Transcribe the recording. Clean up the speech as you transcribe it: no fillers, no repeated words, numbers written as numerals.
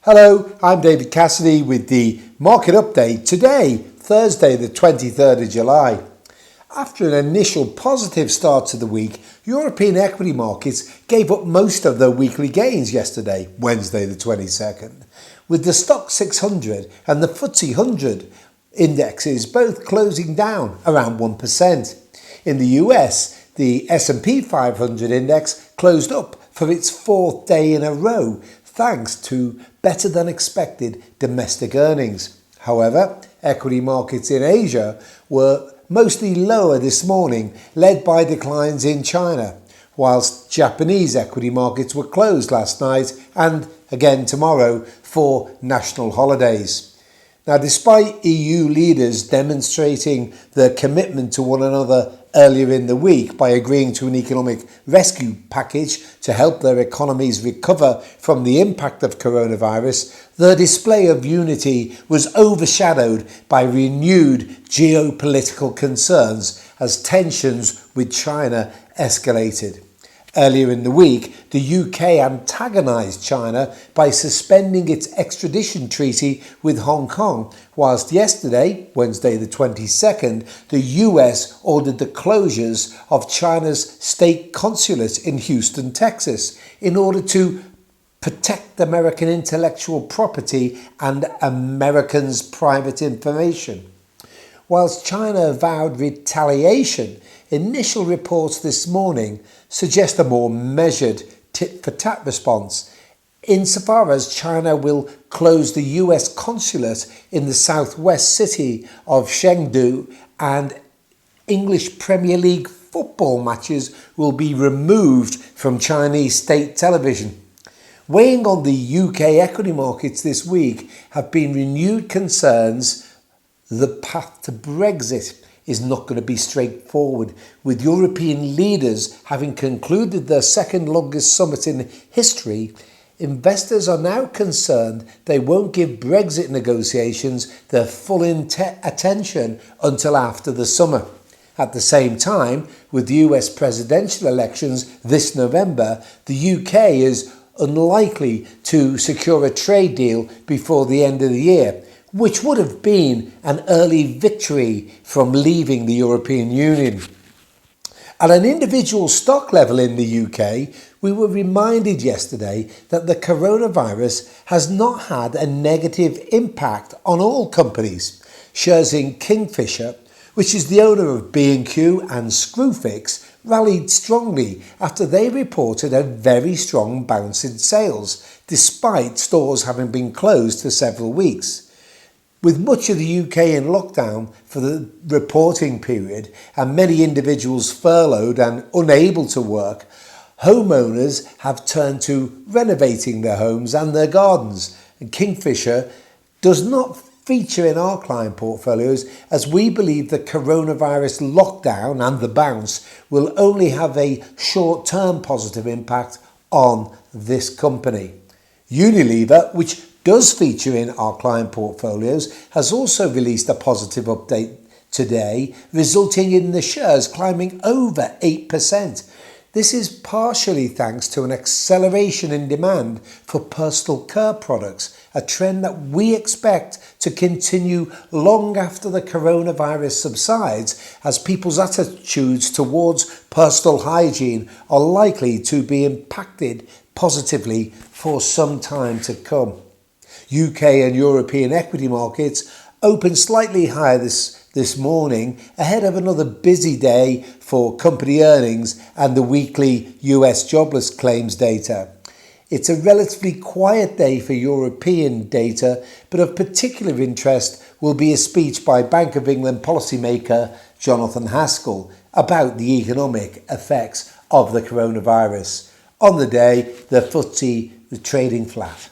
Hello, I'm David Cassidy with the market update today, Thursday the 23rd of July. After an initial positive start to the week, European equity markets gave up most of their weekly gains yesterday, Wednesday the 22nd, with the Stoxx 600 and the FTSE 100 indexes both closing down around 1%. In the US, the S&P 500 index closed up for its fourth day in a row, thanks to better than expected domestic earnings. However, equity markets in Asia were mostly lower this morning, led by declines in China, whilst Japanese equity markets were closed last night and again tomorrow for national holidays. Now, despite EU leaders demonstrating their commitment to one another earlier in the week by agreeing to an economic rescue package to help their economies recover from the impact of coronavirus, their display of unity was overshadowed by renewed geopolitical concerns as tensions with China escalated. Earlier in the week, the UK antagonised China by suspending its extradition treaty with Hong Kong, whilst yesterday, Wednesday the 22nd, the US ordered the closures of China's state consulate in Houston, Texas, in order to protect American intellectual property and Americans' private information. Whilst China vowed retaliation, initial reports this morning suggest a more measured tit-for-tat response, insofar as China will close the US consulate in the southwest city of Chengdu and English Premier League football matches will be removed from Chinese state television. Weighing on the UK equity markets this week have been renewed concerns the path to Brexit is not going to be straightforward, with European leaders having concluded their second longest summit in history. Investors are now concerned they won't give Brexit negotiations their full attention until after the summer. At the same time, with the US presidential elections this November, the UK is unlikely to secure a trade deal before the end of the year, which would have been an early victory from leaving the European Union. At an individual stock level in the UK, we were reminded yesterday that the coronavirus has not had a negative impact on all companies. Shares in Kingfisher, which is the owner of B&Q and Screwfix, rallied strongly after they reported a very strong bounce in sales, despite stores having been closed for several weeks. With much of the UK in lockdown for the reporting period and many individuals furloughed and unable to work, homeowners have turned to renovating their homes and their gardens. And Kingfisher does not feature in our client portfolios, as we believe the coronavirus lockdown and the bounce will only have a short-term positive impact on this company. Unilever, which does feature in our client portfolios, has also released a positive update today, resulting in the shares climbing over 8%. This is partially thanks to an acceleration in demand for personal care products, a trend that we expect to continue long after the coronavirus subsides, as people's attitudes towards personal hygiene are likely to be impacted positively for some time to come. UK and European equity markets opened slightly higher this morning ahead of another busy day for company earnings and the weekly US jobless claims data. It's a relatively quiet day for European data, but of particular interest will be a speech by Bank of England policymaker Jonathan Haskell about the economic effects of the coronavirus. On the day, the FTSE was trading flat.